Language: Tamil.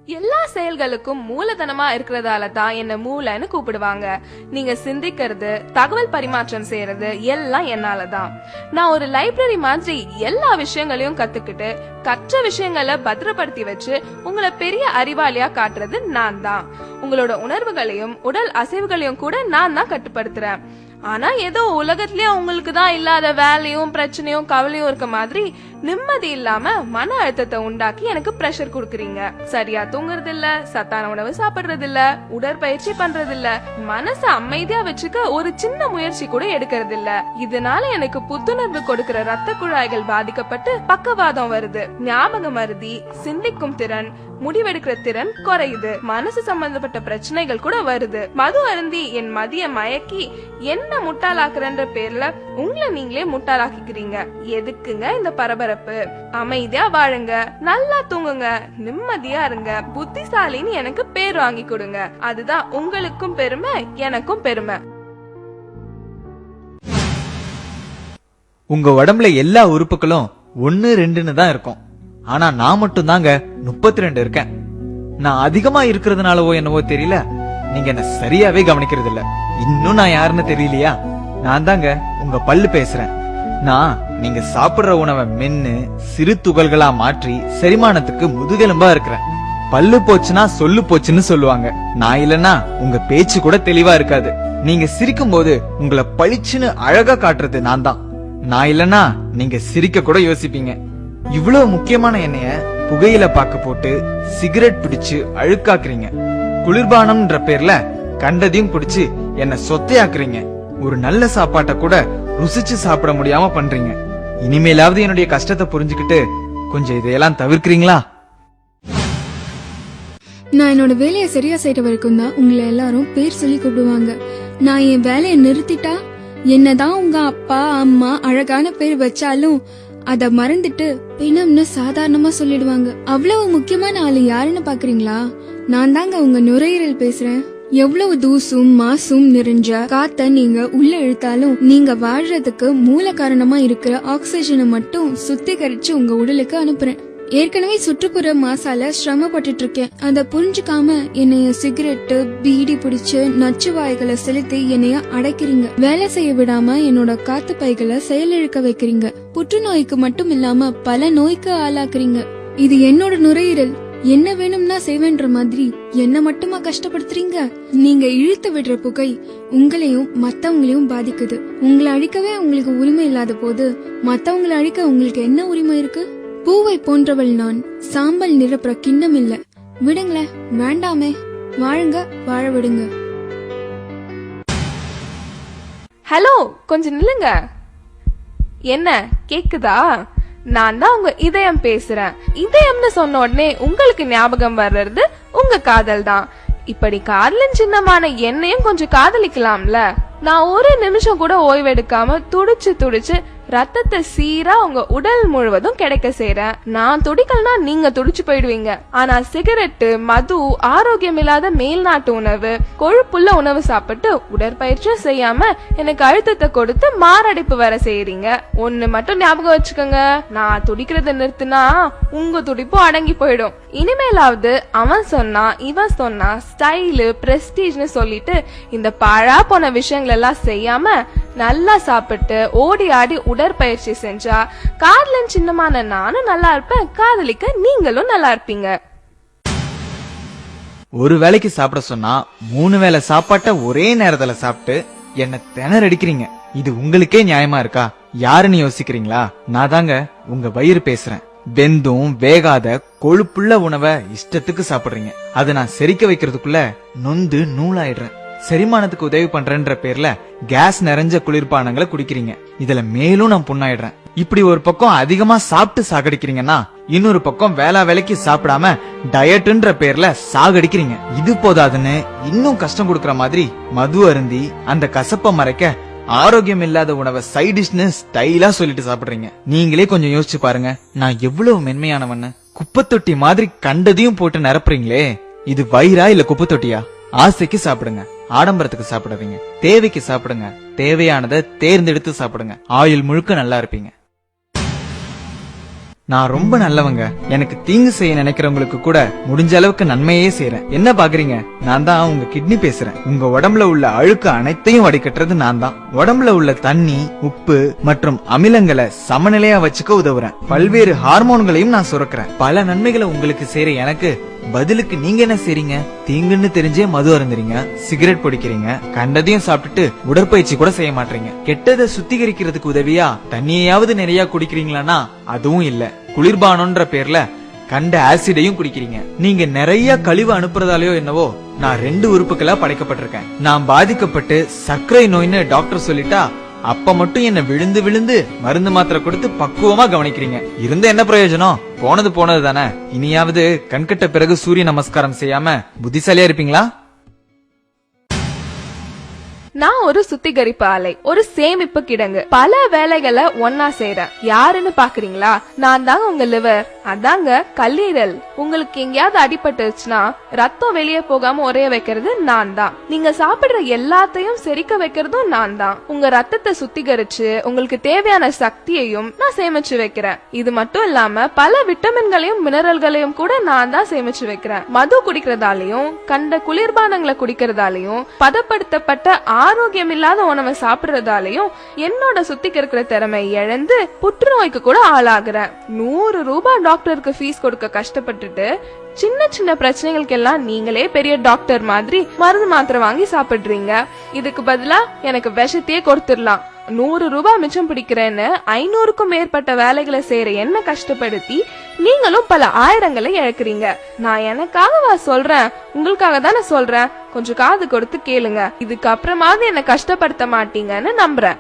எல்லா செயல்களுக்கும் மூலதனமா இருக்கிறதால தான் என்ன மூளைன்னு கூப்பிடுவாங்க. நீங்க சிந்திக்கிறது, தகவல் பரிமாற்றம் செய்யறது எல்லாம் என்னாலதான். நான் ஒரு லைப்ரரி மாதிரி எல்லா விஷயங்களையும் கத்துக்கிட்டு கற்ற விஷயங்களை பத்திரப்படுத்தி வச்சு உங்களை பெரிய அறிவாளியா காட்டுறது நான் தான். உங்களோட உணர்வுகளையும் உடல் அசைவுகளையும் கூட நான் தான் கட்டுப்படுத்துறேன். ஆனா ஏதோ உலகத்திலேயே உங்களுக்கு தான் இல்லாத வேலையும் பிரச்சனையும் கவலையும் இருக்க மாதிரி நிம்மதி இல்லாம மன அழுத்தத்தை உண்டாக்கி எனக்கு பிரஷர் குடுக்கறீங்க. சரியா தூங்குறது இல்ல, சத்தான உணவு சாப்பிடுறது இல்ல, உடற்பயிற்சி பண்றது இல்ல, மனச அமைதியா வச்சுக்க ஒரு சின்ன முயற்சி கூட எடுக்கிறது இல்ல. இதனால எனக்கு புத்துணர்வு கொடுக்கிற ரத்த குழாய்கள் பாதிக்கப்பட்டு பக்கவாதம் வருது, ஞாபக மறதி, சிந்திக்கும் திறன், முடிவெடுக்கிற திறன் குறையுது, மனசு சம்பந்தப்பட்ட பிரச்சனைகள் கூட வருது. மது அருந்தி என் மதிய மயக்கி என்ன முட்டாளாக்குறன்ற பேர்ல உங்களை நீங்களே முட்டாளாக்கிக்கிறீங்க. எதுக்குங்க இந்த பரபரப்பு? அமைதியா வாழுங்க, நல்லா தூங்குங்க, நிம்மதியா இருங்க, புத்திசாலின்னு எனக்கு பேர் வாங்கி கொடுங்க. அதுதான் உங்களுக்கும் பெருமை, எனக்கும் பெருமை. உங்க உடம்புல எல்லா உறுப்புகளும் 1 2ன்னு தான் இருக்கும். ஆனா நான் மட்டும் தாங்க 32 இருக்கேன். நான் அதிகமா இருக்கிறதுனாலவோ என்னவோ தெரியல, நீங்க என்ன சரியாவே கவனிக்கிறது இல்ல. இன்னும் நான் யாருன்னு தெரியலையா? நான் தாங்க உங்க பல்லு பேசுறேன். நான் நீங்க சாப்பிடுற உணவை மென்னு சிறு துகள்களா மாற்றி செரிமானத்துக்கு முதுகெலும்பா இருக்கிறேன். பல்லு போச்சுன்னா சொல்லு போச்சுன்னு சொல்லுவாங்க. நான் இல்லன்னா உங்க பேச்சு கூட தெளிவா இருக்காது. நீங்க சிரிக்கும் போது உங்களை பளிச்சுன்னு அழகா காட்டுறது நான் தான். நான் இல்லன்னா நீங்க சிரிக்க கூட யோசிப்பீங்க. இவ்வளவு முக்கியமான எண்ணெய புகையில பாக்க போட்டு சிகரெட் பிடிச்சு அழுக்காக்குறீங்க. குளிர்பானம்ன்ற பேர்ல கண்டதையும் பிடிச்சு என்ன சொத்தையாக்குறீங்க. ஒரு நல்ல சாப்பாட்ட கூட ருசிச்சு சாப்பிட முடியாம பண்றீங்க. இனிமேலாவது என்னுடைய கஷ்டத்தை புரிஞ்சுக்கிட்டு கொஞ்சம் இதையெல்லாம் தவிர்க்கிறீங்களா? நான் என்னோட வேலையை சரியா செய்யற வரைக்கும் தான் உங்களை எல்லாரும் பேர் சொல்லி கூப்பிடுவாங்க. நான் என் வேலையை நிறுத்திட்டா என்னதான் உங்க அப்பா அம்மா அழகான பேர் வச்சாலும் அத மறந்துட்டு பிணம்னு சாதாரணமா சொல்லிடுவாங்க. அவ்வளவு முக்கியமான ஆளு யாருன்னு பாக்குறீங்களா? நான் தாங்க உங்க நுரையீரல் பேசுறேன். எவ்வளவு தூசும் மாசும் நிறைஞ்ச காத்த நீங்க உள்ள இழுத்தாலும் நீங்க வாழ்றதுக்கு மூல காரணமா இருக்கிற ஆக்சிஜனை மட்டும் சுத்திகரிச்சு உங்க உடலுக்கு அனுப்புறேன். ஏற்கனவே சுற்றுப்புற மாசால சிரமப்பட்டு இருக்கேன். அத புரிஞ்சுக்காம என்னைய சிகரெட்டு பீடி பிடிச்சு நச்சு வாய்களை செலுத்தி என்னைய அடைக்கிறீங்க. வேலை செய்ய விடாம என்னோட காத்து பைகளை செயலிழக்க வைக்கிறீங்க. புற்றுநோய்க்கு மட்டும் இல்லாம பல நோய்க்கு ஆளாக்குறீங்க. இது என்னோட நுரையீரல், என்ன வேணும்னா செய்வேன்ற மாதிரி என்ன மட்டுமா கஷ்டப்படுத்துறீங்க? நீங்க இழுத்து விடுற புகை உங்களையும் மத்தவங்களையும் பாதிக்குது. உங்களை அழிக்கவே உங்களுக்கு உரிமை இல்லாத போது மத்தவங்களை அழிக்க உங்களுக்கு என்ன உரிமை இருக்கு? பூவை போன்றவள் நான், சாம்பல் நிரப்புற கிண்ணம் இல்ல. விடுங்களேன், வேண்டாமே, வாழுங்க, வாழ விடுங்க. ஹலோ, கொஞ்சம் நில்லுங்க. என்ன கேக்குதா? நான் தான் உங்க இதயம் பேசுறேன். இதயம்னு சொன்ன உடனே உங்களுக்கு ஞாபகம் வர்றது உங்க காதல் தான். இப்படி காதலின் சின்னமான என்னையும் கொஞ்சம் காதலிக்கலாம்ல. நான் ஒரு நிமிஷம் கூட ஓய்வெடுக்காம துடிச்சு துடிச்சு ரத்தத்தை சீரா உங்க உடல் முழுவதும் கிடைக்க செய்றேன். நான் துடிக்கலனா நீங்க துடிச்சு போயிடுவீங்க. ஆனா சிகரெட்டு, மது, ஆரோக்கியம் இல்லாத மேல்நாட்டு உணவு, கொழுப்புள்ள உணவு சாப்பிட்டு உடற்பயிற்சியும் செய்யாம எனக்கு அழுத்தத்தை கொடுத்து மாரடைப்பு வர செய்யறீங்க. ஒண்ணு மட்டும் ஞாபகம் வச்சுக்கோங்க, நான் துடிக்கிறத நிறுத்தினா உங்க துடிப்பும் அடங்கி போயிடும். இனிமேலாவது அவன் சொன்னா இவன் சொன்னா ஸ்டைலு பிரஸ்டீஜ்னு சொல்லிட்டு இந்த பாழா போன விஷயங்கள் எல்லாம் செய்யாம நல்லா சாப்பிட்டு ஓடி ஆடி உடற்பயிற்சி செஞ்சா காதலின் சின்னமான நானும் நல்லா இருப்பேன், காதலிக்க நீங்களும் நல்லா இருப்பீங்க. ஒரு வேளைக்கு சாப்பிட சொன்னா 3 வேளை சாப்பாட்ட ஒரே நேரத்துல சாப்பிட்டு என்ன திணறடிக்கிறீங்க. இது உங்களுக்கே நியாயமா இருக்கா? யாருன்னு யோசிக்கிறீங்களா? நான் தாங்க உங்க வயிறு பேசுறேன். வெந்தும் வேகாத கொழுப்புள்ள உணவை இஷ்டத்துக்கு சாப்பிடுறீங்க. அதை நான் செரிக்க வைக்கிறதுக்குள்ள நொந்து நூலாயிடுறேன். செரிமானத்துக்கு உதவி பண்றேன்ற பேர்ல கேஸ் நிறைஞ்ச குளிர்பானங்களை குடிக்கிறீங்க. இதுல மேலும் நான் புண்ணாயிடுறேன். இப்படி ஒரு பக்கம் அதிகமா சாப்பிட்டு சாகடிக்கிறீங்கன்னா இன்னொரு பக்கம் வேளா வேலைக்கு சாப்பிடாம டயட்ன்ற பேர்ல சாகடிக்கிறீங்க. இது போதாதுன்னு இன்னும் கஷ்டம் கொடுக்கற மாதிரி மது அருந்தி அந்த கசப்ப மறைக்க ஆரோக்கியம் இல்லாத உணவை சைட் டிஷ்னு ஸ்டைலா சொல்லிட்டு சாப்பிடுறீங்க. நீங்களே கொஞ்சம் யோசிச்சு பாருங்க, நான் எவ்வளவு மென்மையானவன்னு. குப்பத்தொட்டி மாதிரி கண்டதையும் போட்டு நிரப்புறீங்களே, இது வயிறா இல்ல குப்பத்தொட்டியா? ஆசைக்கு சாப்பிடுங்க, ஆடம்பரத்துக்கு சாப்பிடாதீங்க. தேவைக்கு சாப்பிடுங்க, தேவையானதை தேர்ந்தெடுத்து சாப்பிடுங்க. ஆயுள் முழுக்க நல்லா இருப்பீங்க. நான் ரொம்ப நல்லவங்க. எனக்கு தீங்கு செய்ய நினைக்கிறவங்களுக்கு கூட முடிஞ்ச அளவுக்கு நன்மையே செய்யறேன். என்ன பாக்குறீங்க? நான் தான் உங்க கிட்னி பேசுறேன். உங்க உடம்புல உள்ள அழுக்கு அனைத்தையும் வடிகட்டுறது நான் தான். உடம்புல உள்ள தண்ணி, உப்பு மற்றும் அமிலங்களை சமநிலையா வச்சுக்க உதவுறேன். பல்வேறு ஹார்மோன்களையும் நான் சுரக்கிறேன். பல நன்மைகளை உங்களுக்கு செய்யற எனக்கு பதிலுக்கு நீங்க என்ன செய்றீங்க? தீங்குன்னு தெரிஞ்சே மது அருந்துறீங்க, சிகரெட் பிடிக்கிறீங்க, கண்டதையும் சாப்பிட்டுட்டு உடற்பயிற்சி கூட செய்ய மாட்டீங்க. கெட்டதை சுத்திகரிக்கிறதுக்கு உதவியா தண்ணியாவது நிறைய குடிக்கிறீங்களான்னா அதுவும் இல்ல. குளிர்பானம்ன்ற பேர்ல கண்ட ஆசிடையும் குடிக்கிறீங்க. நீங்க நிறைய கழிவு அனுப்புறதாலயோ என்னவோ நான் 2 உறுப்புகளா படைக்கப்பட்டிருக்கேன். நான் பாதிக்கப்பட்டு சர்க்கரை நோய்னு டாக்டர் சொல்லிட்டா அப்ப மட்டும் என்ன விழுந்து விழுந்து மருந்து மாத்திரை கொடுத்து பக்குவமா கவனிக்கிறீங்க. இருந்த என்ன பிரயோஜனம்? போனது போனது தானே. இனியாவது கண்கட்ட பிறகு சூரிய நமஸ்காரம் செய்யாம புத்திசாலியா இருப்பீங்களா? நான் ஒரு சுத்திகரிப்பு ஆலை, ஒரு சேமிப்பு கிடங்கு. பல வேலைகளை ஒன்னா செய்யறேன். யாருன்னு பாக்குறீங்களா? நான் தாங்க உங்க லிவர், அதாங்க கல்லீரல். உங்களுக்கு எங்கேயாவது அடிபட்டுச்சுன்னா ரத்தம் வெளியே போகாம உரைய வைக்கிறது நான் தான். நீங்க சாப்பிடுற எல்லாத்தையும் செரிக்க வைக்கிறதும் நான் தான். உங்க ரத்தத்தை சுத்திகரிச்சு உங்களுக்கு தேவையான சக்தியையும் நான் சேமிச்சு வைக்கிறேன். இது மட்டும் இல்லாம பல விட்டமின்களையும் மினரல்களையும் கூட நான் தான் சேமிச்சு வைக்கிறேன். மது குடிக்கிறதாலையும் கண்ட குளிர்பானங்களை குடிக்கிறதாலையும் பதப்படுத்தப்பட்ட ஆரோக்கியம் இல்லாத உணவை சாப்பிடுறதாலையும் என்னோட சுத்திகரிக்கிற திறமை இழந்து புற்றுநோய்க்கு கூட ஆளாகிறேன். 100 ரூபாய் டாக்டருக்கு ஃபீஸ் கொடுக்க கஷ்டப்பட்டுட்டு சின்ன சின்ன பிரச்சனைகளுக்கு எல்லாம் நீங்களே பெரிய டாக்டர் மாதிரி மருந்து மாத்திரை வாங்கி சாப்பிடுறீங்க. இதுக்கு பதிலா எனக்கு விஷத்தையே கொடுத்துடலாம். 100 ரூபாய் மிச்சம் பிடிக்கிறேன்னு 500க்கும் மேற்பட்ட வேலைகளை செய்யற என்ன கஷ்டப்படுத்தி நீங்களும் பல ஆயிரங்களை இழக்கிறீங்க. நான் எனக்காகவா சொல்றேன்? உங்களுக்காக தானே சொல்றேன். கொஞ்சம் காது கொடுத்து கேளுங்க. இதுக்கு அப்புறமாவது என்ன கஷ்டப்படுத்த மாட்டீங்கன்னு நம்புறேன்.